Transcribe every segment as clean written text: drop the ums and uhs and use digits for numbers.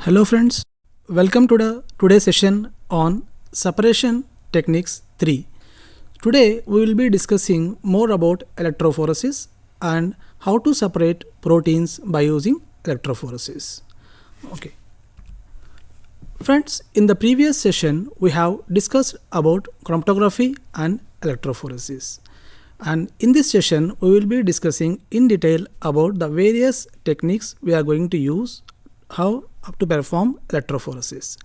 Hello friends, welcome to the today's session on separation techniques 3. Today we will be discussing more about electrophoresis and how to separate proteins by using electrophoresis. Okay. Friends, in the previous session we have discussed about chromatography and electrophoresis. And in this session we will be discussing in detail about the various techniques we are going to use how to perform electrophoresis.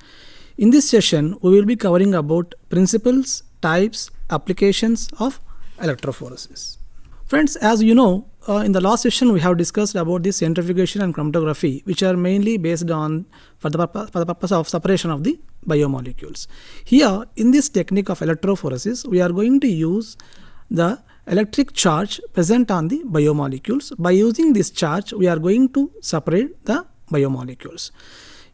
In this session we will be covering about principles, types, applications of electrophoresis. Friends, as you know, in the last session we have discussed about this centrifugation and chromatography, which are mainly based on for the purpose of separation of the biomolecules. Here in this technique of electrophoresis we are going to use the electric charge present on the biomolecules. By using this charge we are going to separate the biomolecules.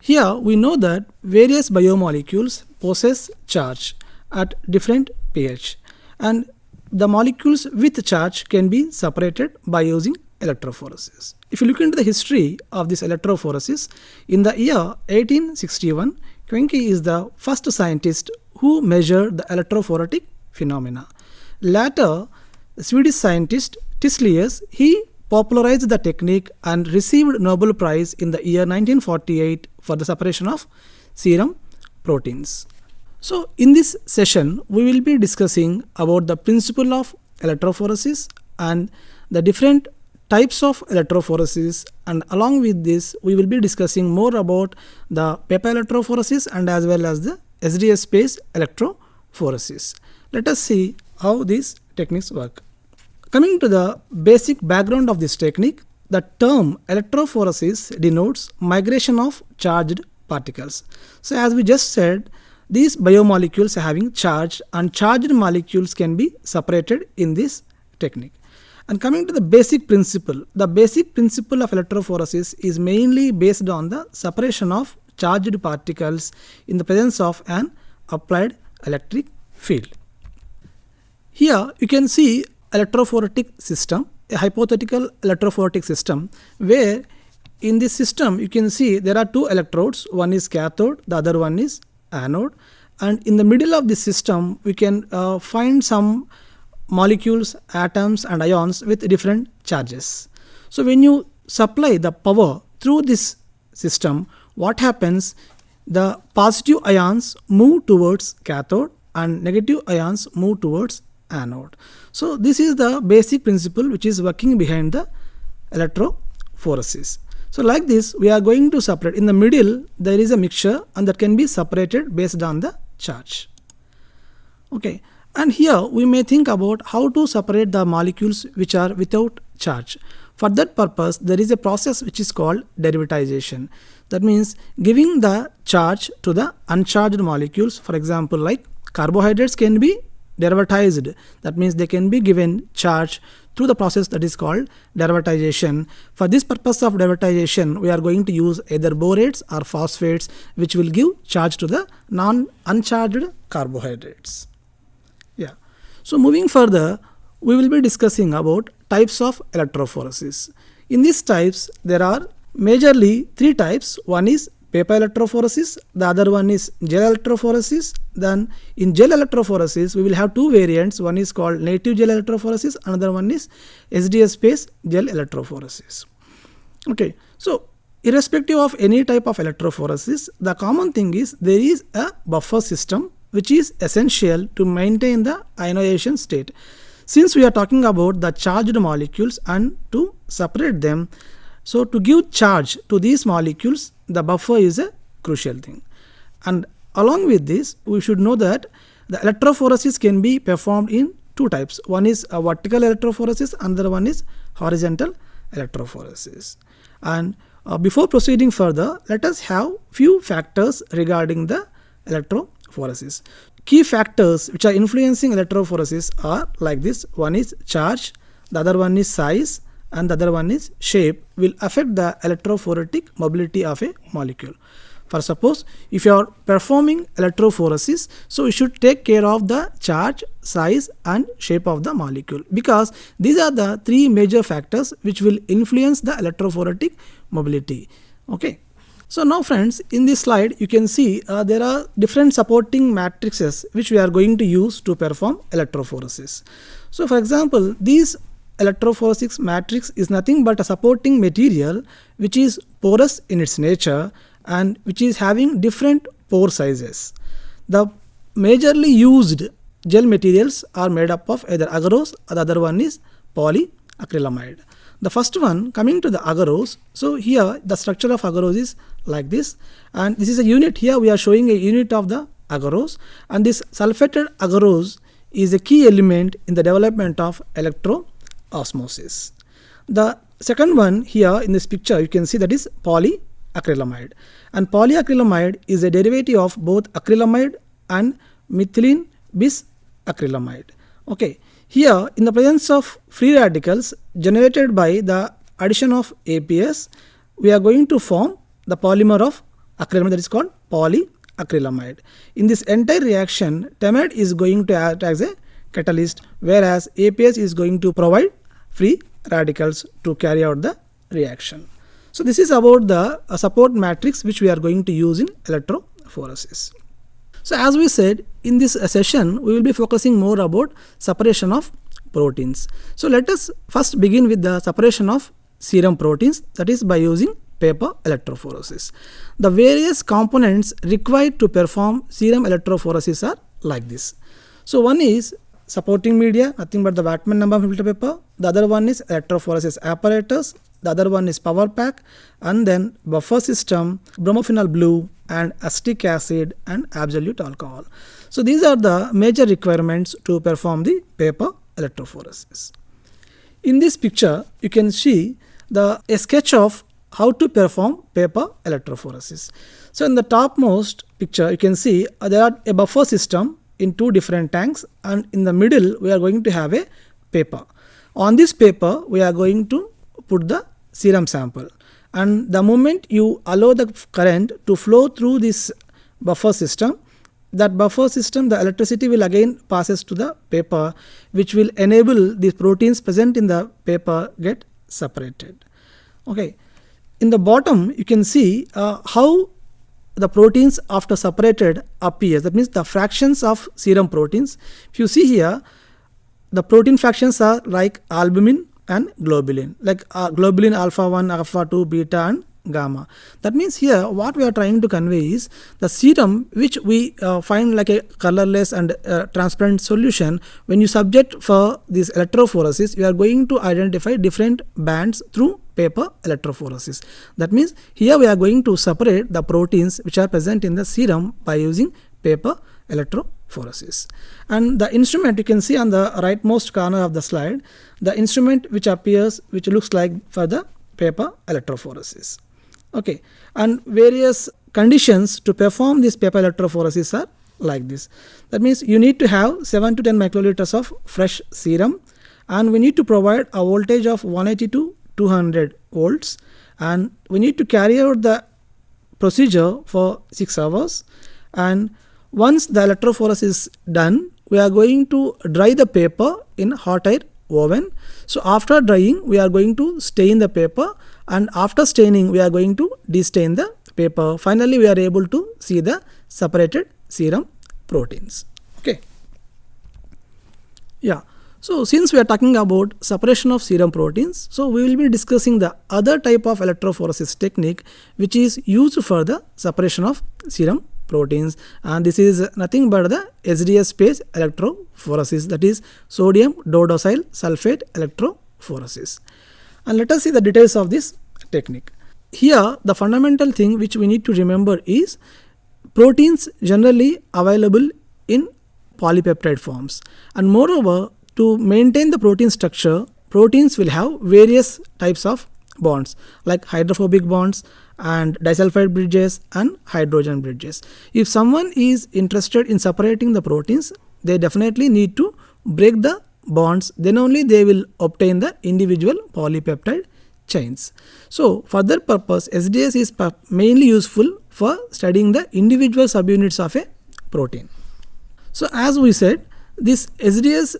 Here we know that various biomolecules possess charge at different pH, and the molecules with charge can be separated by using electrophoresis. If you look into the history of this electrophoresis, in the year 1861, Quincke is the first scientist who measured the electrophoretic phenomena. Later, the Swedish scientist Tiselius, he popularized the technique and received Nobel Prize in the year 1948 for the separation of serum proteins. So in this session we will be discussing about the principle of electrophoresis and the different types of electrophoresis, and along with this we will be discussing more about the paper electrophoresis and as well as the SDS based electrophoresis. Let us see how these techniques work. Coming to the basic background of this technique, the term electrophoresis denotes migration of charged particles. So as we just said, these biomolecules are having charge, and charged molecules can be separated in this technique. And coming to the basic principle of electrophoresis is mainly based on the separation of charged particles in the presence of an applied electric field. Here you can see electrophoretic system, a hypothetical electrophoretic system, where in this system you can see there are two electrodes, one is cathode, the other one is anode, and in the middle of this system we can find some molecules, atoms and ions with different charges. So when you supply the power through this system, what happens? The positive ions move towards cathode and negative ions move towards anode. So this is the basic principle which is working behind the electrophoresis. So like this we are going to separate. In the middle there is a mixture and that can be separated based on the charge. Okay, and here we may think about how to separate the molecules which are without charge. For that purpose there is a process which is called derivatization. That means giving the charge to the uncharged molecules. For example, like carbohydrates can be derivatized, that means they can be given charge through the process that is called derivatization. For this purpose of derivatization we are going to use either borates or phosphates, which will give charge to the uncharged carbohydrates. Yeah. So moving further, we will be discussing about types of electrophoresis. In these types there are majorly three types. One is paper electrophoresis, the other one is gel electrophoresis. Then in gel electrophoresis we will have two variants. One is called native gel electrophoresis, another one is SDS based gel electrophoresis. Okay, so irrespective of any type of electrophoresis, the common thing is there is a buffer system which is essential to maintain the ionization state. Since we are talking about the charged molecules and to separate them, so to give charge to these molecules, the buffer is a crucial thing. And along with this, we should know that the electrophoresis can be performed in two types. One is a vertical electrophoresis, another one is horizontal electrophoresis. And before proceeding further, let us have few factors regarding the electrophoresis. Key factors which are influencing electrophoresis are like this. One is charge, the other one is size, and the other one is shape, will affect the electrophoretic mobility of a molecule. For suppose if you are performing electrophoresis, so you should take care of the charge, size and shape of the molecule, because these are the three major factors which will influence the electrophoretic mobility. Okay. So now friends, in this slide you can see there are different supporting matrices which we are going to use to perform electrophoresis. So for example, these electrophoresis matrix is nothing but a supporting material which is porous in its nature and which is having different pore sizes. The majorly used gel materials are made up of either agarose or the other one is polyacrylamide. The first one, coming to the agarose, so here the structure of agarose is like this, and this is a unit. Here we are showing a unit of the agarose, and this sulfated agarose is a key element in the development of electroosmosis. The second one here in this picture you can see that is polyacrylamide, and polyacrylamide is a derivative of both acrylamide and methylene bisacrylamide. Okay. Here, in the presence of free radicals generated by the addition of APS, we are going to form the polymer of acrylamide, that is called polyacrylamide. In this entire reaction, TMAD is going to act as a catalyst, whereas APS is going to provide free radicals to carry out the reaction. So this is about the support matrix which we are going to use in electrophoresis. So as we said, in this session we will be focusing more about separation of proteins. So let us first begin with the separation of serum proteins, that is by using paper electrophoresis. The various components required to perform serum electrophoresis are like this. So one is supporting media, nothing but the Whatman number filter paper. The other one is electrophoresis apparatus. The other one is power pack, and then buffer system, bromophenol blue, and acetic acid and absolute alcohol. So these are the major requirements to perform the paper electrophoresis. In this picture you can see a sketch of how to perform paper electrophoresis. So in the topmost picture you can see there are a buffer system in two different tanks, and in the middle we are going to have a paper. On this paper we are going to put the serum sample, and the moment you allow the current to flow through this buffer system, that buffer system, the electricity will again passes to the paper, which will enable the proteins present in the paper get separated. Okay. In the bottom you can see how the proteins after separated appears, that means the fractions of serum proteins. If you see here, the protein fractions are like albumin and globulin, like globulin alpha 1, alpha 2, beta and gamma. That means here what we are trying to convey is the serum which we find like a colorless and transparent solution. When you subject for this electrophoresis, you are going to identify different bands through paper electrophoresis. That means here we are going to separate the proteins which are present in the serum by using paper electrophoresis. And the instrument you can see on the rightmost corner of the slide, the instrument which appears, which looks like for the paper electrophoresis. Okay, and various conditions to perform this paper electrophoresis are like this. That means you need to have 7 to 10 microliters of fresh serum, and we need to provide a voltage of 180 to 200 volts, and we need to carry out the procedure for 6 hours. And once the electrophoresis is done, we are going to dry the paper in hot air oven. So after drying we are going to stain the paper, and after staining we are going to destain the paper. Finally we are able to see the separated serum proteins. Okay. Yeah. So since we are talking about separation of serum proteins, so we will be discussing the other type of electrophoresis technique which is used for the separation of serum proteins, and this is nothing but the SDS based electrophoresis, that is sodium dodecyl sulfate electrophoresis. And let us see the details of this technique. Here the fundamental thing which we need to remember is proteins generally available in polypeptide forms, and moreover to maintain the protein structure, proteins will have various types of bonds like hydrophobic bonds and disulfide bridges and hydrogen bridges. If someone is interested in separating the proteins, they definitely need to break the bonds, then only they will obtain the individual polypeptide chains. So for that purpose, SDS is mainly useful for studying the individual subunits of a protein. So as we said, this SDS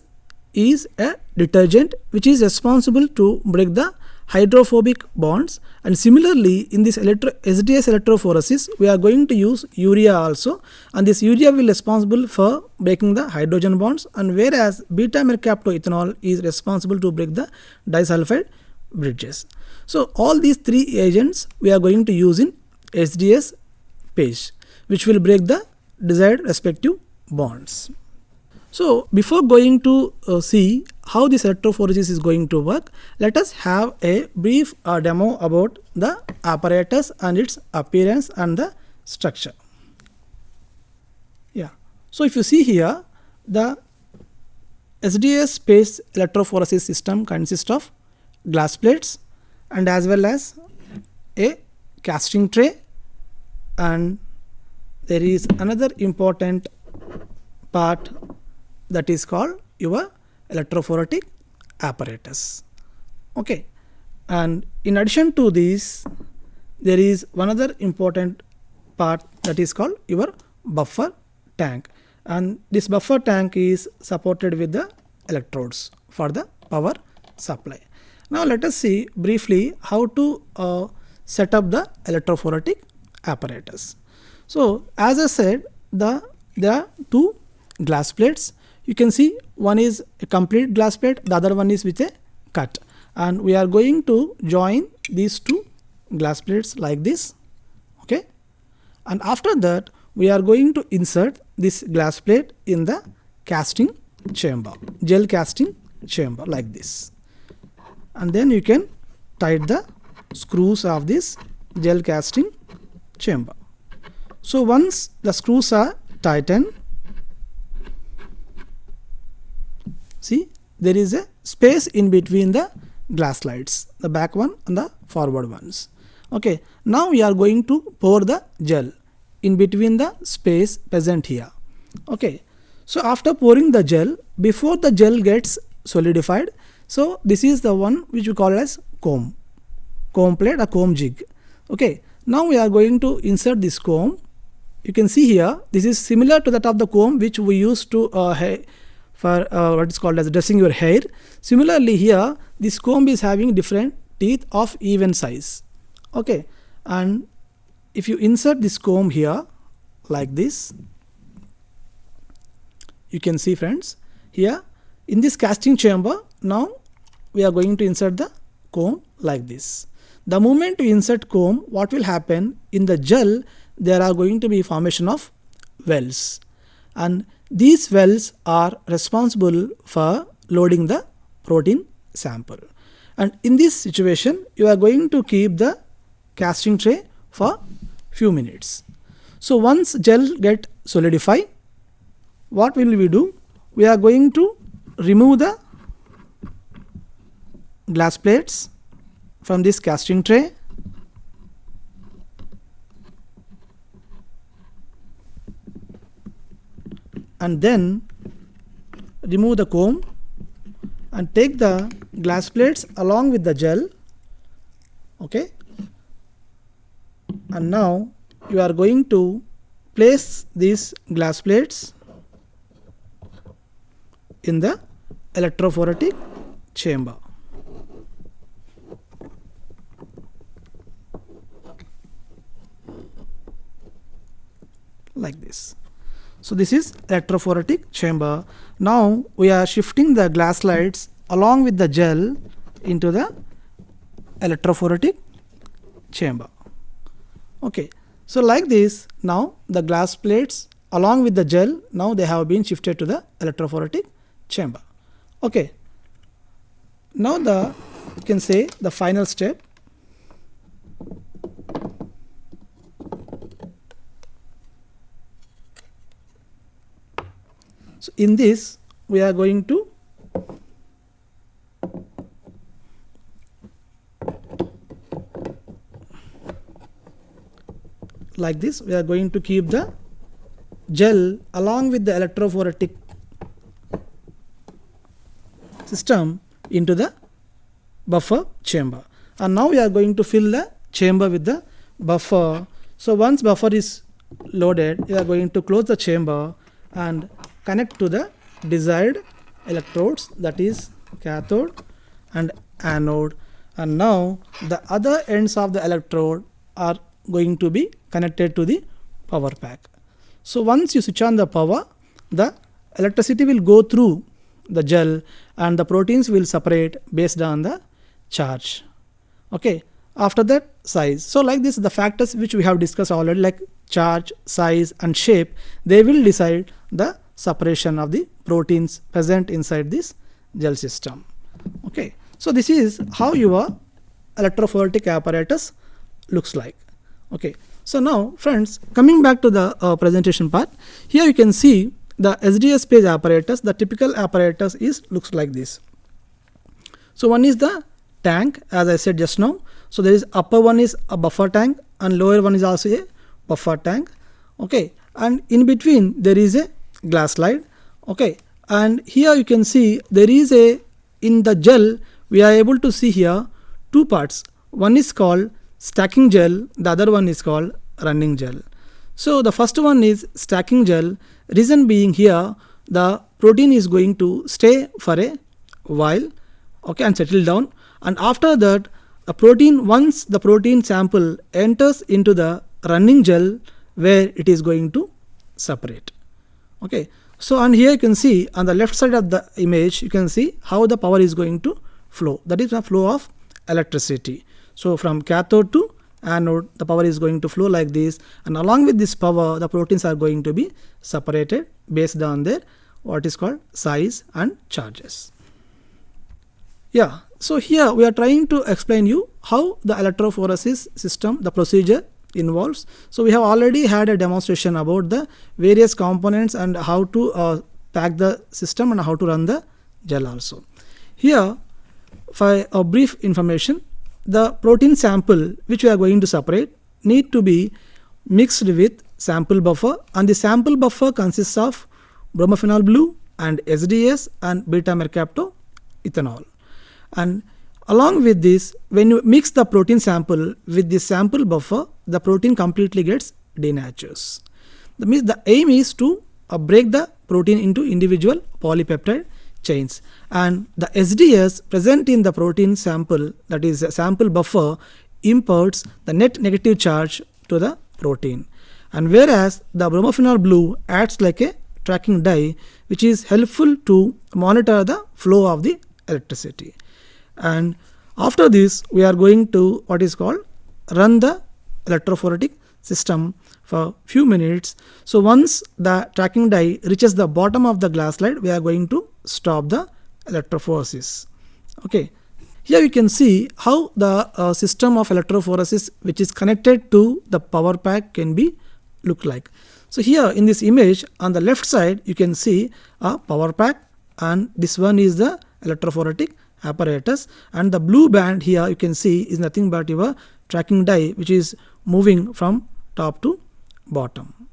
is a detergent which is responsible to break the hydrophobic bonds, and similarly in this SDS electrophoresis we are going to use urea also, and this urea will responsible for breaking the hydrogen bonds, and whereas beta mercaptoethanol is responsible to break the disulfide bridges. So all these three agents we are going to use in SDS page, which will break the desired respective bonds. So before going to see how this electrophoresis is going to work, let us have a brief demo about the apparatus and its appearance and the structure. Yeah. So if you see here, the SDS phase electrophoresis system consists of glass plates and as well as a casting tray, and there is another important part that is called your electrophoretic apparatus. Okay, and in addition to this, there is one other important part that is called your buffer tank, and this buffer tank is supported with the electrodes for the power supply. Now let us see briefly how to set up the electrophoretic apparatus. So as I said, there are two glass plates. You can see one is a complete glass plate, the other one is with a cut, and we are going to join these two glass plates like this. Okay, and after that we are going to insert this glass plate in the casting chamber, gel casting chamber like this, and then you can tighten the screws of this gel casting chamber. So once the screws are tightened, see there is a space in between the glass slides, the back one and the forward ones. Okay, now we are going to pour the gel in between the space present here. Okay, so after pouring the gel, before the gel gets solidified, so this is the one which we call as comb plate or comb jig. Okay, now we are going to insert this comb. You can see here this is similar to that of the comb which we used to for what is called as dressing your hair. Similarly here this comb is having different teeth of even size. Okay, and if you insert this comb here like this, you can see friends here in this casting chamber, now we are going to insert the comb like this. The moment we insert comb, what will happen in the gel, there are going to be formation of wells, and these wells are responsible for loading the protein sample, and in this situation you are going to keep the casting tray for few minutes. So once gel get solidify, what will we do? We are going to remove the glass plates from this casting tray, and then remove the comb and take the glass plates along with the gel. Okay, and now you are going to place these glass plates in the electrophoretic chamber. Like this. So this is electrophoretic chamber. Now we are shifting the glass slides along with the gel into the electrophoretic chamber. Okay, so like this, now the glass plates along with the gel, now they have been shifted to the electrophoretic chamber. Okay, now you can say the final step. So in this we are going to like this, we are going to keep the gel along with the electrophoretic system into the buffer chamber, and now we are going to fill the chamber with the buffer. So once buffer is loaded, we are going to close the chamber and connect to the desired electrodes, that is cathode and anode, and now the other ends of the electrode are going to be connected to the power pack. So once you switch on the power, the electricity will go through the gel and the proteins will separate based on the charge. Okay, after that, size. So like this, the factors which we have discussed already, like charge, size and shape, they will decide the separation of the proteins present inside this gel system. Okay, so this is how your electrophoretic apparatus looks like. Okay, so now friends, coming back to the presentation part, here you can see the SDS page apparatus. The typical apparatus looks like this. So one is the tank, as I said just now. So there is upper one is a buffer tank and lower one is also a buffer tank. Okay, and in between there is a glass slide. Okay, and here you can see there is a, in the gel we are able to see here two parts. One is called stacking gel, the other one is called running gel. So the first one is stacking gel. Reason being, here the protein is going to stay for a while, okay, and settle down, and after that a protein, once the protein sample enters into the running gel, where it is going to separate. Okay, so and here you can see on the left side of the image, you can see how the power is going to flow. That is the flow of electricity. So from cathode to anode, the power is going to flow like this, and along with this power the proteins are going to be separated based on their what is called size and charges. Yeah, so here we are trying to explain you how the electrophoresis system, the procedure involves. So we have already had a demonstration about the various components and how to pack the system and how to run the gel also. Here for a brief information, the protein sample which we are going to separate need to be mixed with sample buffer, and the sample buffer consists of bromophenol blue and SDS and beta mercaptoethanol. And along with this, when you mix the protein sample with the sample buffer, the protein completely gets denatures. The aim is to break the protein into individual polypeptide chains, and the SDS present in the protein sample, that is a sample buffer, imparts the net negative charge to the protein, and whereas the bromophenol blue acts like a tracking dye which is helpful to monitor the flow of the electricity. And after this we are going to what is called run the electrophoretic system for few minutes. So once the tracking dye reaches the bottom of the glass slide, we are going to stop the electrophoresis. Okay, here you can see how the system of electrophoresis which is connected to the power pack can be look like. So here in this image on the left side you can see a power pack, and this one is the electrophoretic apparatus, and the blue band here you can see is nothing but your tracking dye which is moving from top to bottom.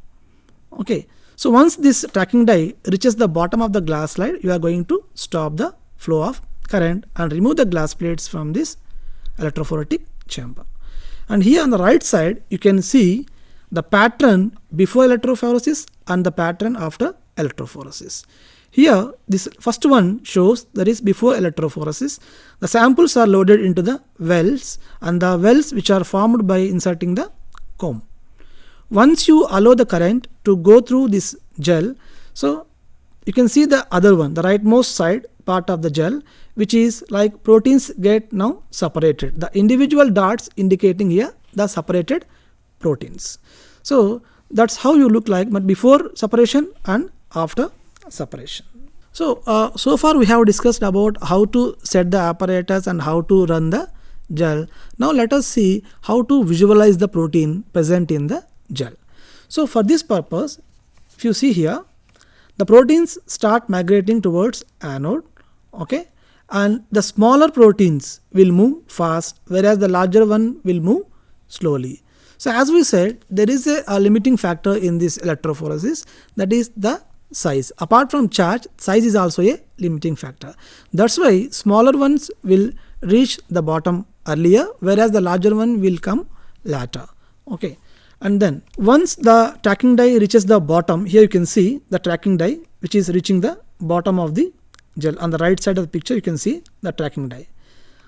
Okay, so once this tracking dye reaches the bottom of the glass slide, you are going to stop the flow of current and remove the glass plates from this electrophoretic chamber. And here on the right side you can see the pattern before electrophoresis and the pattern after electrophoresis. Here this first one shows that is before electrophoresis. The samples are loaded into the wells, and the wells which are formed by inserting the comb. Once you allow the current to go through this gel, so you can see the other one, the rightmost side part of the gel, which is like proteins get now separated. The individual dots indicating here the separated proteins. So that's how you look like, but before separation and after separation. So so far we have discussed about how to set the apparatus and how to run the gel. Now let us see how to visualize the protein present in the gel. So for this purpose, if you see here, the proteins start migrating towards anode, okay, and the smaller proteins will move fast, whereas the larger one will move slowly. So as we said, there is a limiting factor in this electrophoresis, that is the size. Apart from charge, size is also a limiting factor. That's why smaller ones will reach the bottom earlier, whereas the larger one will come later. Okay, and then once the tracking dye reaches the bottom, here you can see the tracking dye which is reaching the bottom of the gel. On the right side of the picture you can see the tracking dye.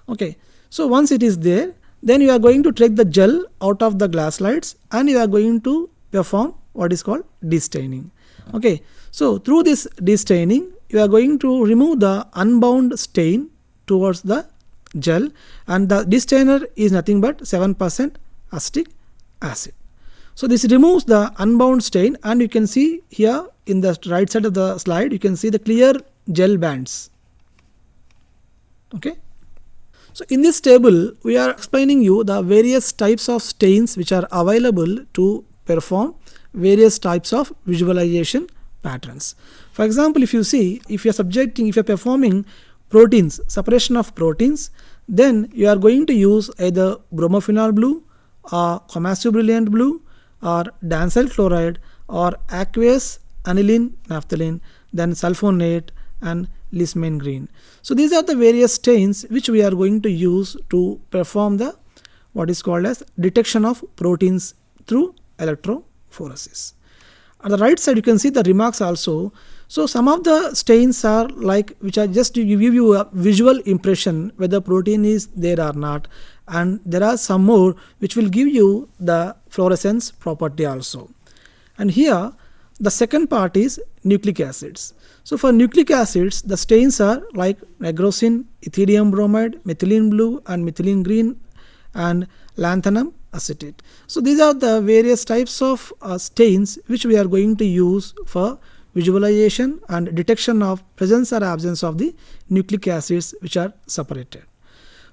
Okay, So once it is there, then you are going to take the gel out of the glass slides and you are going to perform what is called destaining. Okay, so through this destaining, you are going to remove the unbound stain towards the gel, and the destainer is nothing but 7% acetic acid. So this removes the unbound stain, and you can see here in the right side of the slide, you can see the clear gel bands. Okay. So in this table, we are explaining you the various types of stains which are available to perform various types of visualization patterns. For example, if you see, if you are performing proteins, separation of proteins, then you are going to use either bromophenol blue or Komatsu brilliant blue or dancyl chloride or aqueous aniline naphthalene, then sulfonate and lismane green. So these are the various stains which we are going to use to perform the what is called as detection of proteins through electrophoresis. On the right side, you can see the remarks also. So some of the stains are like which are just to give you a visual impression whether protein is there or not, and there are some more which will give you the fluorescence property also. And here the second part is nucleic acids. So for nucleic acids, the stains are like nigrosin, ethidium bromide, methylene blue and methylene green and lanthanum acetate. So these are the various types of stains which we are going to use for visualization and detection of presence or absence of the nucleic acids which are separated.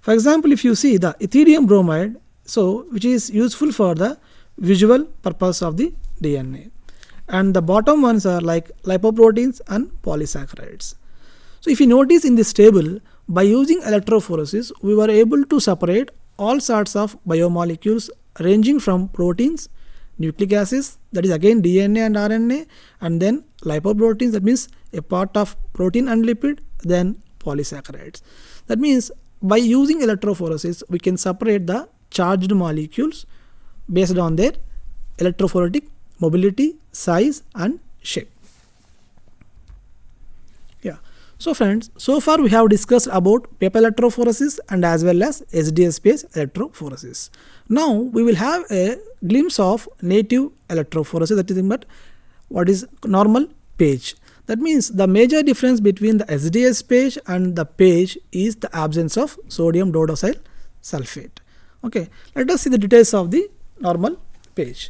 For example, if you see the ethidium bromide, so which is useful for the visual purpose of the DNA, and the bottom ones are like lipoproteins and polysaccharides. So if you notice in this table, by using electrophoresis, we were able to separate all sorts of biomolecules ranging from proteins, nucleic acids, that is again DNA and RNA, and then lipoproteins, that means a part of protein and lipid, then polysaccharides. That means by using electrophoresis, we can separate the charged molecules based on their electrophoretic mobility, size and shape. Yeah. So friends, so far we have discussed about paper electrophoresis and as well as SDS based electrophoresis. Now we will have a glimpse of native electrophoresis, that is but what is normal page. That means the major difference between the SDS page and the page is the absence of sodium dodecyl sulfate. Okay, let us see the details of the normal page.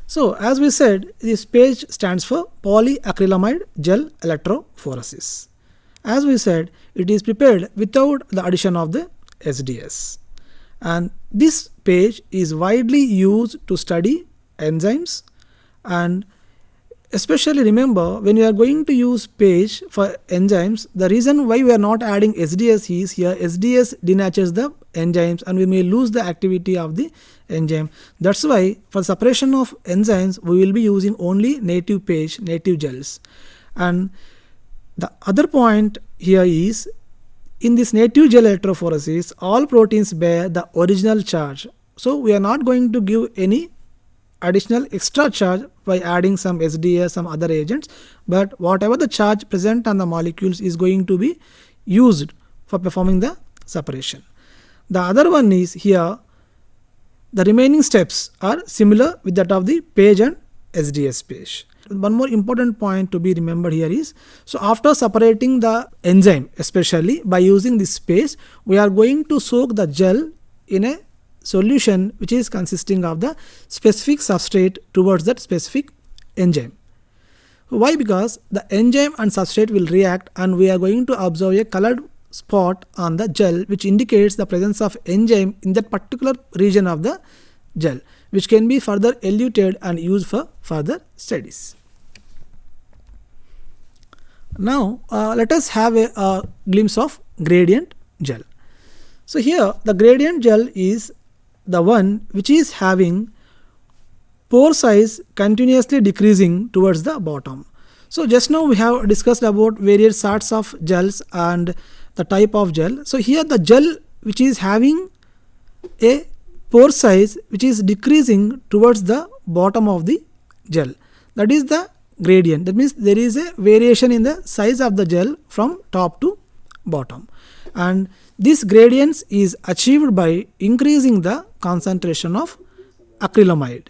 So as we said, this page stands for polyacrylamide gel electrophoresis. As we said, it is prepared without the addition of the SDS. And this page is widely used to study enzymes, and especially remember, when you are going to use page for enzymes, the reason why we are not adding SDS is here SDS denatures the enzymes and we may lose the activity of the enzyme. That's why for separation of enzymes, we will be using only native page, native gels. And the other point here is, in this native gel electrophoresis, all proteins bear the original charge. So we are not going to give any additional extra charge by adding some SDS, some other agents, but whatever the charge present on the molecules is going to be used for performing the separation. The other one is here, the remaining steps are similar with that of the page and SDS page. One more important point to be remembered here is, so after separating the enzyme, especially by using this page, we are going to soak the gel in a solution which is consisting of the specific substrate towards that specific enzyme. Why? Because the enzyme and substrate will react and we are going to observe a colored spot on the gel which indicates the presence of enzyme in that particular region of the gel, which can be further eluted and used for further studies. Now let us have a glimpse of gradient gel. So here the gradient gel is the one which is having pore size continuously decreasing towards the bottom. So just now we have discussed about various sorts of gels and the type of gel. So here the gel which is having a pore size which is decreasing towards the bottom of the gel, that is the gradient. That means there is a variation in the size of the gel from top to bottom, and this gradient is achieved by increasing the concentration of acrylamide.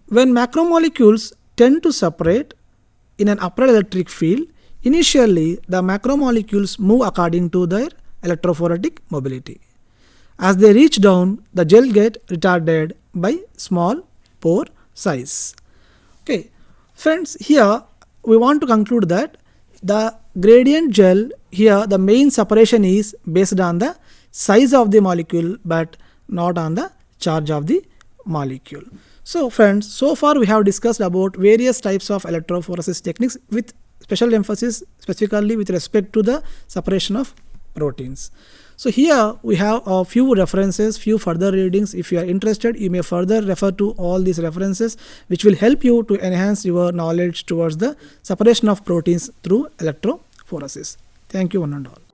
When macromolecules tend to separate in an upright electric field, initially the macromolecules move according to their electrophoretic mobility. As they reach down, the gel gets retarded by small pore size. Okay, friends, here we want to conclude that the gradient gel, here the main separation is based on the size of the molecule but not on the charge of the molecule. So friends, so far we have discussed about various types of electrophoresis techniques with special emphasis specifically with respect to the separation of proteins. So here we have a few references, few further readings. If you are interested, you may further refer to all these references, which will help you to enhance your knowledge towards the separation of proteins through electrophoresis. Thank you one and all.